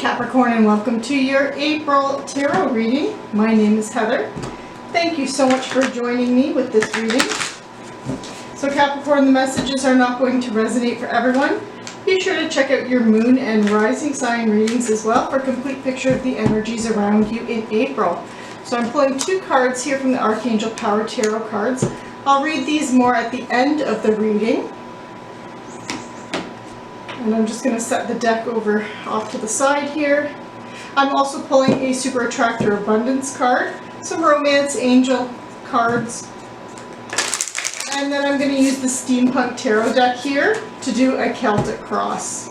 Capricorn, and welcome to your April tarot reading. My name is Heather. Thank you so much for joining me with this reading. So Capricorn, the messages are not going to resonate for everyone. Be sure to check out your moon and rising sign readings as well for a complete picture of the energies around you in April. So I'm pulling two cards here from the Archangel Power Tarot cards. I'll read these more at the end of the reading. And I'm just going to set the deck over off to the side here. I'm also pulling a Super Attractor Abundance card, some Romance Angel cards, and then I'm going to use the Steampunk Tarot deck here to do a Celtic Cross.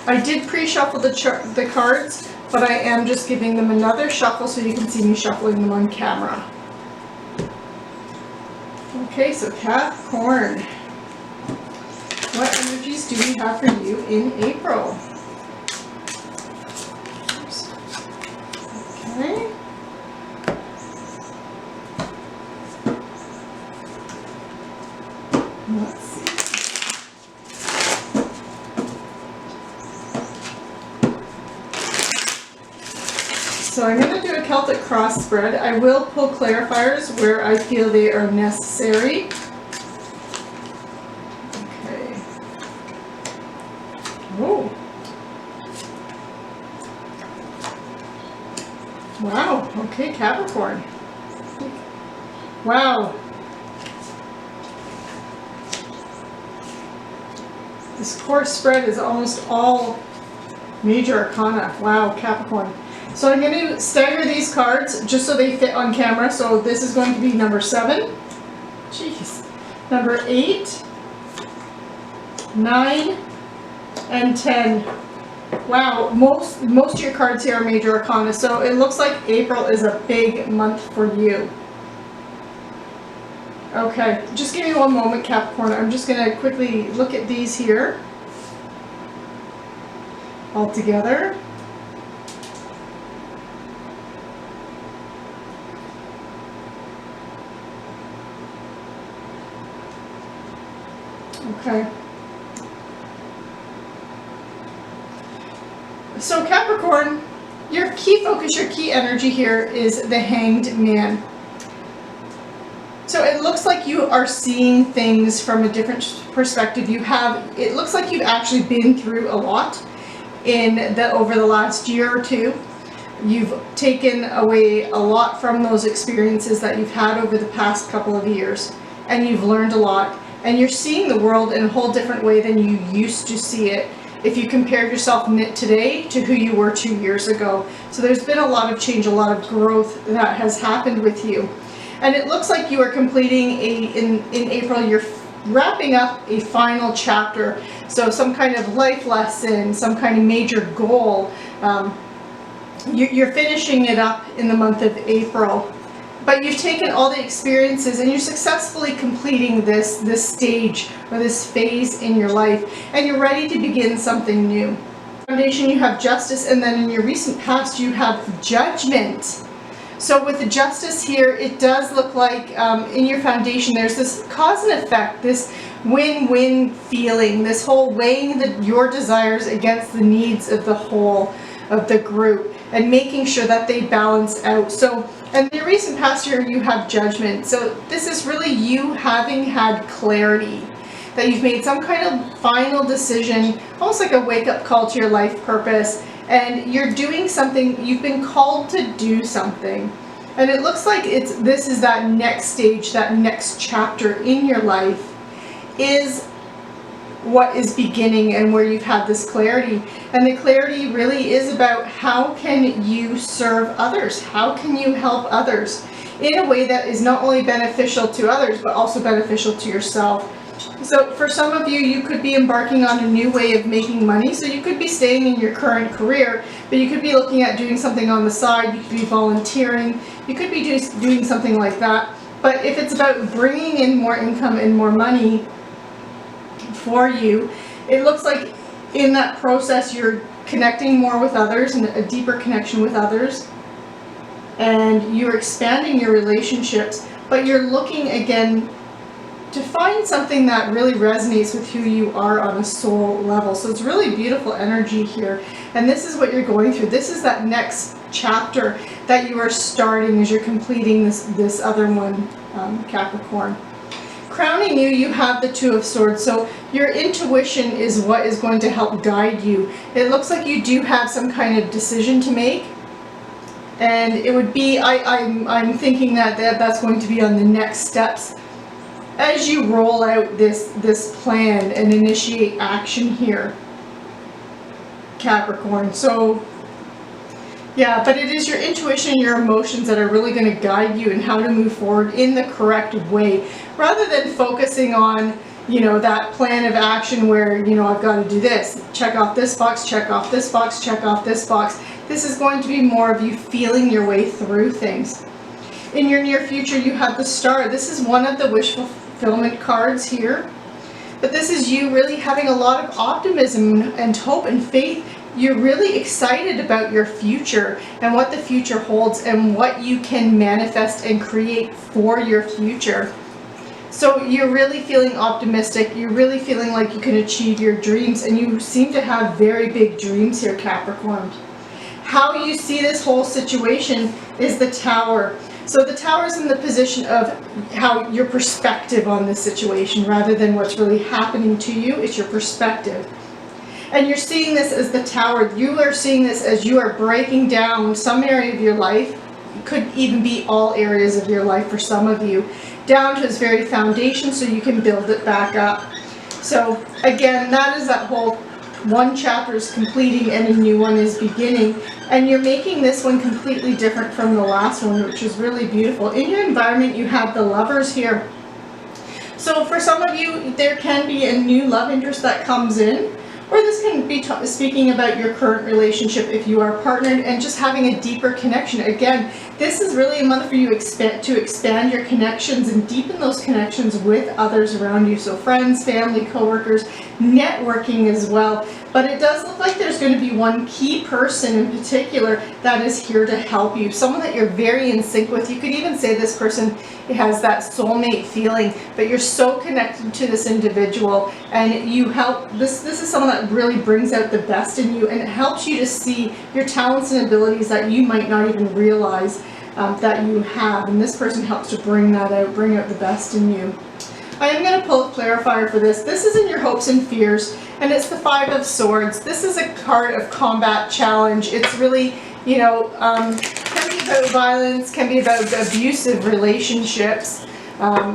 I did pre-shuffle the cards, but I am just giving them another shuffle so you can see me shuffling them on camera. Okay, so Capricorn. What energies do we have for you in April? Oops. Okay. Let's see. So I'm going to do a Celtic Cross spread. I will pull clarifiers where I feel they are necessary. Oh. Wow. Okay, Capricorn. Wow. This course spread is almost all major arcana. Wow, Capricorn. So I'm going to stagger these cards just so they fit on camera. So this is going to be number 7. Jeez. Number 8. 9. And 10. Wow, most of your cards here are major arcana, so it looks like April is a big month for you. Okay, just give me one moment, Capricorn. I'm just going to quickly look at these here all together. Okay. So Capricorn, your key focus, your key energy here is the Hanged Man. So it looks like you are seeing things from a different perspective. It looks like you've actually been through a lot over the last year or two. You've taken away a lot from those experiences that you've had over the past couple of years, and you've learned a lot, and you're seeing the world in a whole different way than you used to see it if you compared yourself today to who you were 2 years ago. So there's been a lot of change, a lot of growth that has happened with you. And it looks like you are completing in April, you're wrapping up a final chapter. So some kind of life lesson, some kind of major goal. You're finishing it up in the month of April. But you've taken all the experiences and you're successfully completing this stage or this phase in your life, and you're ready to begin something new. Foundation, you have Justice, and then in your recent past you have Judgment. So with the Justice here, it does look like in your foundation there's this cause and effect, this win-win feeling, this whole weighing your desires against the needs of the whole of the group and making sure that they balance out. So in your recent past year, you have Judgment. So this is really you having had clarity, that you've made some kind of final decision, almost like a wake-up call to your life purpose, and you're doing something, you've been called to do something. And it looks like this is that next stage, that next chapter in your life is what is beginning and where you've had this clarity. And the clarity really is about how can you serve others? How can you help others in a way that is not only beneficial to others, but also beneficial to yourself. So for some of you, you could be embarking on a new way of making money. So you could be staying in your current career, but you could be looking at doing something on the side. You could be volunteering. You could be doing something like that. But if it's about bringing in more income and more money for you, it looks like in that process you're connecting more with others and a deeper connection with others, and you're expanding your relationships, but you're looking again to find something that really resonates with who you are on a soul level. So it's really beautiful energy here. And this is what you're going through. This is that next chapter that you are starting as you're completing this other one, Capricorn. Crowning you, you have the Two of Swords. So your intuition is what is going to help guide you. It looks like you do have some kind of decision to make. And it would be, I'm thinking that's going to be on the next steps as you roll out this plan and initiate action here, Capricorn. So yeah, but it is your intuition and your emotions that are really going to guide you in how to move forward in the correct way, rather than focusing on, you know, that plan of action where, you know, I've got to do this, check off this box, check off this box, check off this box. This is going to be more of you feeling your way through things. In your near future, you have the Star. This is one of the wish fulfillment cards here. But this is you really having a lot of optimism and hope and faith. You're really excited about your future and what the future holds and what you can manifest and create for your future. So you're really feeling optimistic. You're really feeling like you can achieve your dreams, and you seem to have very big dreams here, Capricorn. How you see this whole situation is the Tower. So the Tower is in the position of how your perspective on this situation, rather than what's really happening to you. It's your perspective. And you're seeing this as the Tower. You are seeing this as you are breaking down some area of your life. It could even be all areas of your life for some of you, down to its very foundation, so you can build it back up. So again, that is that whole one chapter is completing and a new one is beginning, and you're making this one completely different from the last one, which is really beautiful. In your environment, you have the Lovers here. So for some of you, there can be a new love interest that comes in, or this can be speaking about your current relationship if you are partnered and just having a deeper connection. Again, this is really a month for you to expand your connections and deepen those connections with others around you. So friends, family, coworkers, networking as well. But it does look like there's going to be one key person in particular that is here to help you. Someone that you're very in sync with. You could even say this person has that soulmate feeling, but you're so connected to this individual, and you help. This is someone that really brings out the best in you, and it helps you to see your talents and abilities that you might not even realize that you have. And this person helps to bring that out, bring out the best in you. I am going to pull a clarifier for this. This is in your hopes and fears, and it's the Five of Swords. This is a card of combat challenge. It's really, you know, can be about violence, can be about abusive relationships,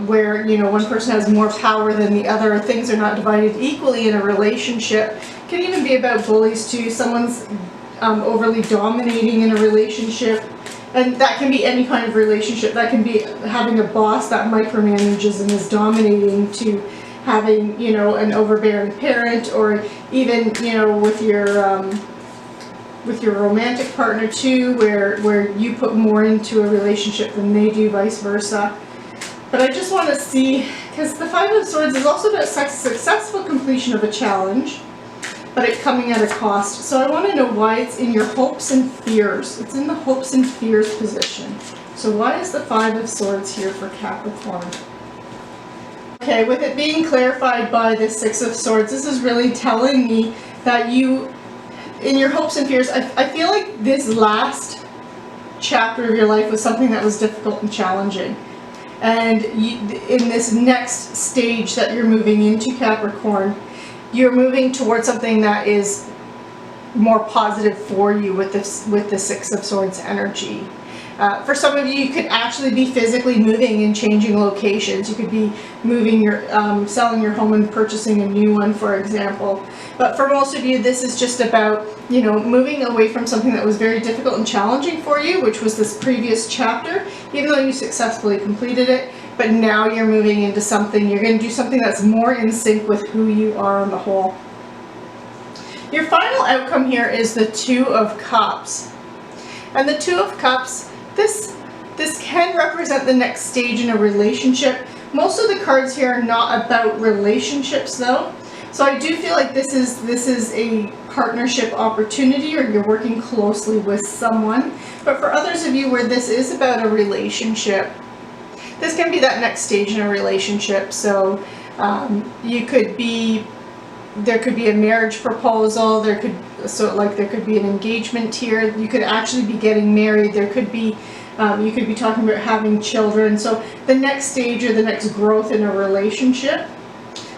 where, you know, one person has more power than the other, things are not divided equally in a relationship. Can even be about bullies too. Someone's overly dominating in a relationship. And that can be any kind of relationship. That can be having a boss that micromanages and is dominating, to having, you know, an overbearing parent, or even, you know, with your romantic partner too, where you put more into a relationship than they do, vice versa. But I just want to see, because the Five of Swords is also about successful completion of a challenge, but it coming at a cost. So I want to know why it's in your hopes and fears. It's in the hopes and fears position. So why is the Five of Swords here for Capricorn? Okay, with it being clarified by the Six of Swords, this is really telling me that you, in your hopes and fears, I feel like this last chapter of your life was something that was difficult and challenging. And in this next stage that you're moving into, Capricorn, you're moving towards something that is more positive for you with the Six of Swords energy. For some of you, you could actually be physically moving and changing locations. You could be moving selling your home and purchasing a new one, for example. But for most of you, this is just about, you know, moving away from something that was very difficult and challenging for you, which was this previous chapter, even though you successfully completed it. But now you're moving into something, you're going to do something that's more in sync with who you are on the whole. Your final outcome here is the Two of Cups. And the Two of Cups, this can represent the next stage in a relationship. Most of the cards here are not about relationships though. So I do feel like this is a partnership opportunity, or you're working closely with someone. But for others of you where this is about a relationship, this can be that next stage in a relationship. So there could be a marriage proposal. There could be an engagement here. You could actually be getting married. There could be you could be talking about having children. So the next stage or the next growth in a relationship.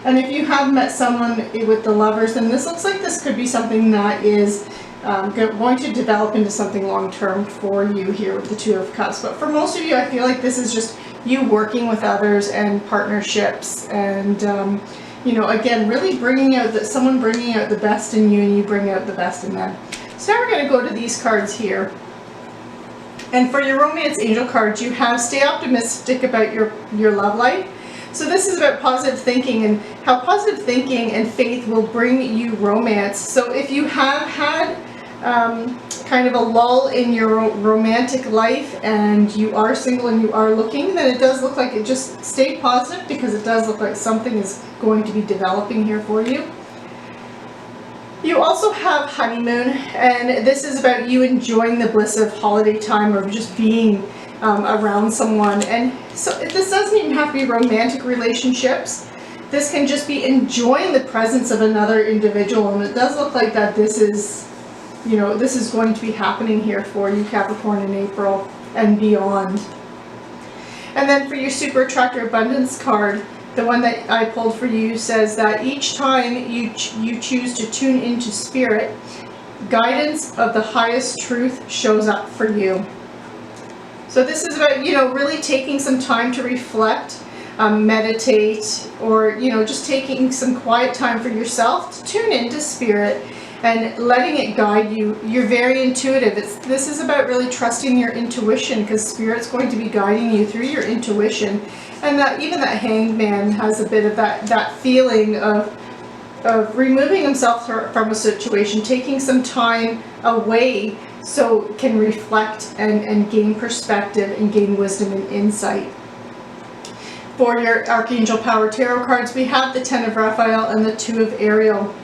And if you have met someone with the Lovers, then this looks like this could be something that is going to develop into something long-term for you here with the Two of Cups. But for most of you, I feel like this is just you working with others and partnerships, and you know, again, really someone bringing out the best in you, and you bring out the best in them. So now we're going to go to these cards here. And for your romance angel cards, you have stay optimistic about your love life. So this is about positive thinking and how positive thinking and faith will bring you romance. So if you have had kind of a lull in your romantic life and you are single and you are looking, then it does look like it. Just stay positive, because it does look like something is going to be developing here for you. You also have honeymoon, and this is about you enjoying the bliss of holiday time or just being around someone. And so this doesn't even have to be romantic relationships. This can just be enjoying the presence of another individual, and it does look like that this is, you know, this is going to be happening here for you, Capricorn, in April and beyond. And then for your Super Attractor Abundance card, the one that I pulled for you says that each time you choose to tune into spirit, guidance of the highest truth shows up for you. So this is about, you know, really taking some time to reflect, meditate, or, you know, just taking some quiet time for yourself to tune into spirit and letting it guide you. You're very intuitive. This is about really trusting your intuition, because spirit's going to be guiding you through your intuition. And that even that Hanged Man has a bit of that feeling of removing himself from a situation, taking some time away so can reflect and gain perspective and gain wisdom and insight. For your Archangel Power Tarot cards, we have the Ten of Raphael and the Two of Ariel.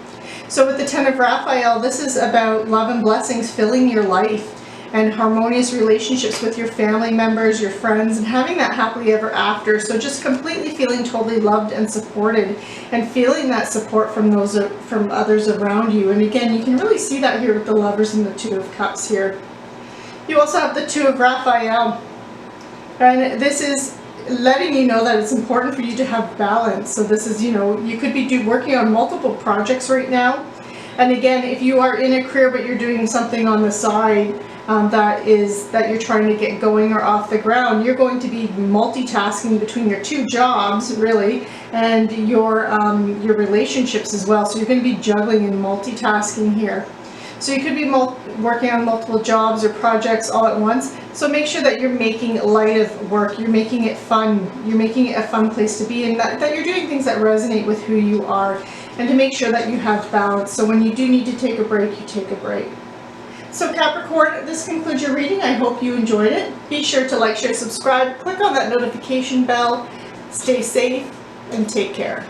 So with the Ten of Raphael, this is about love and blessings filling your life and harmonious relationships with your family members, your friends, and having that happily ever after. So just completely feeling totally loved and supported, and feeling that support from others around you. And again, you can really see that here with the Lovers and the Two of Cups here. You also have the Two of Raphael, and this is letting you know that it's important for you to have balance. So this is, you know, you could be working on multiple projects right now. And again, if you are in a career but you're doing something on the side that you're trying to get going or off the ground, you're going to be multitasking between your two jobs, really, and your relationships as well. So you're going to be juggling and multitasking here. So you could be working on multiple jobs or projects all at once. So make sure that you're making light of work. You're making it fun. You're making it a fun place to be, and that you're doing things that resonate with who you are, and to make sure that you have balance. So when you do need to take a break, you take a break. So Capricorn, this concludes your reading. I hope you enjoyed it. Be sure to like, share, subscribe, click on that notification bell. Stay safe and take care.